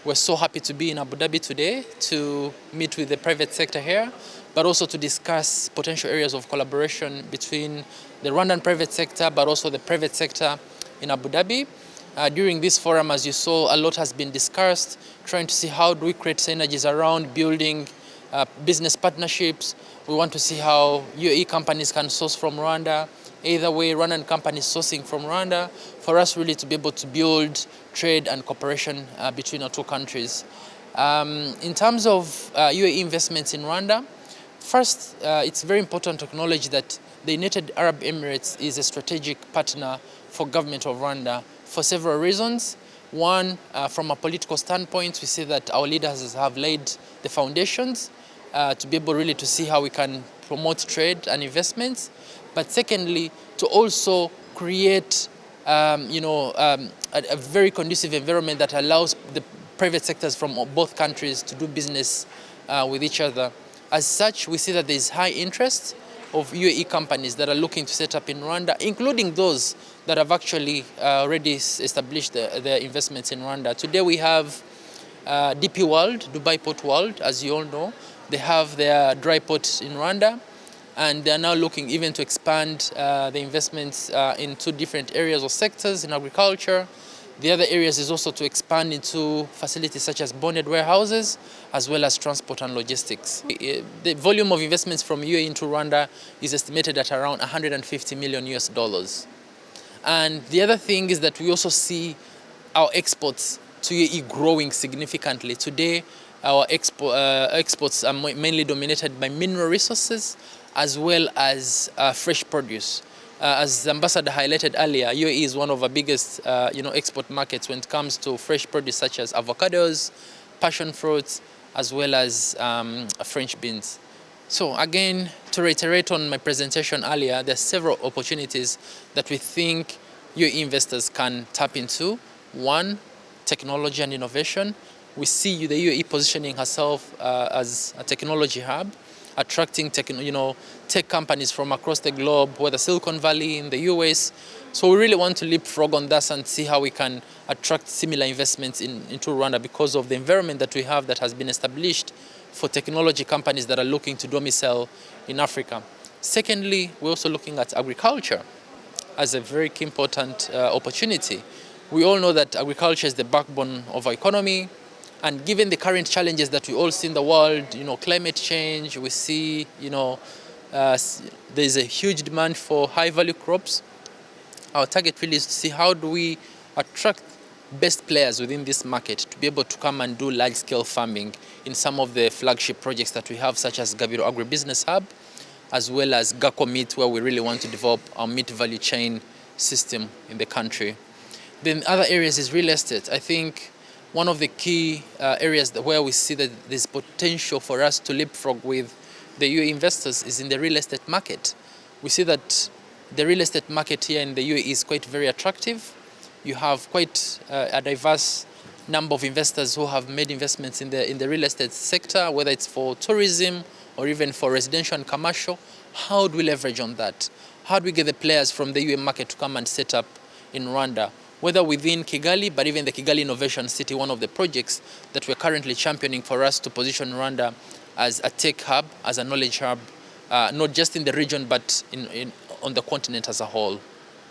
We're so happy to be in Abu Dhabi today to meet with the private sector here, but also to discuss potential areas of collaboration between the Rwandan private sector, but also the private sector in Abu Dhabi. During this forum, as you saw, a lot has been discussed, trying to see how do we create synergies around building business partnerships. We want to see how UAE companies can source from Rwanda, either way, Rwandan companies sourcing from Rwanda, for us really to be able to build trade and cooperation between our two countries. In terms of UAE investments in Rwanda, first, it's very important to acknowledge that the United Arab Emirates is a strategic partner for government of Rwanda for several reasons. One, from a political standpoint, we see that our leaders have laid the foundations to be able really to see how we can promote trade and investments. But secondly, to also create a very conducive environment that allows the private sectors from both countries to do business with each other. As such, we see that there is high interest of UAE companies that are looking to set up in Rwanda, including those that have actually already established their investments in Rwanda. Today we have DP World, Dubai Port World, as you all know. They have their dry port in Rwanda, and they're now looking even to expand the investments into different areas or sectors in agriculture. The other areas is also to expand into facilities such as bonded warehouses, as well as transport and logistics. The volume of investments from UAE into Rwanda is estimated at around 150 million US dollars. And the other thing is that we also see our exports to UAE growing significantly. Today, our exports are mainly dominated by mineral resources as well as fresh produce. As the ambassador highlighted earlier, UAE is one of our biggest export markets when it comes to fresh produce such as avocados, passion fruits, as well as French beans. So again, to reiterate on my presentation earlier, there are several opportunities that we think UAE investors can tap into. One, technology and innovation. We see the UAE positioning herself as a technology hub, attracting tech companies from across the globe, whether Silicon Valley in the US. So we really want to leapfrog on that and see how we can attract similar investments into Rwanda because of the environment that we have that has been established for technology companies that are looking to domicile in Africa. Secondly, we're also looking at agriculture as a very key important opportunity. We all know that agriculture is the backbone of our economy. And given the current challenges that we all see in the world, climate change, we see, there's a huge demand for high-value crops. Our target really is to see how do we attract best players within this market to be able to come and do large-scale farming in some of the flagship projects that we have, such as Gabiro Agribusiness Hub, as well as Gako Meat, where we really want to develop our meat value chain system in the country. Then other areas is real estate. I think one of the key areas where we see that there's potential for us to leapfrog with the UAE investors is in the real estate market. We see that the real estate market here in the UAE is quite very attractive. You have quite a diverse number of investors who have made investments in the real estate sector, whether it's for tourism or even for residential and commercial. How do we leverage on that? How do we get the players from the UAE market to come and set up in Rwanda? Whether within Kigali, but even the Kigali Innovation City, one of the projects that we're currently championing for us to position Rwanda as a tech hub, as a knowledge hub, not just in the region, but on the continent as a whole.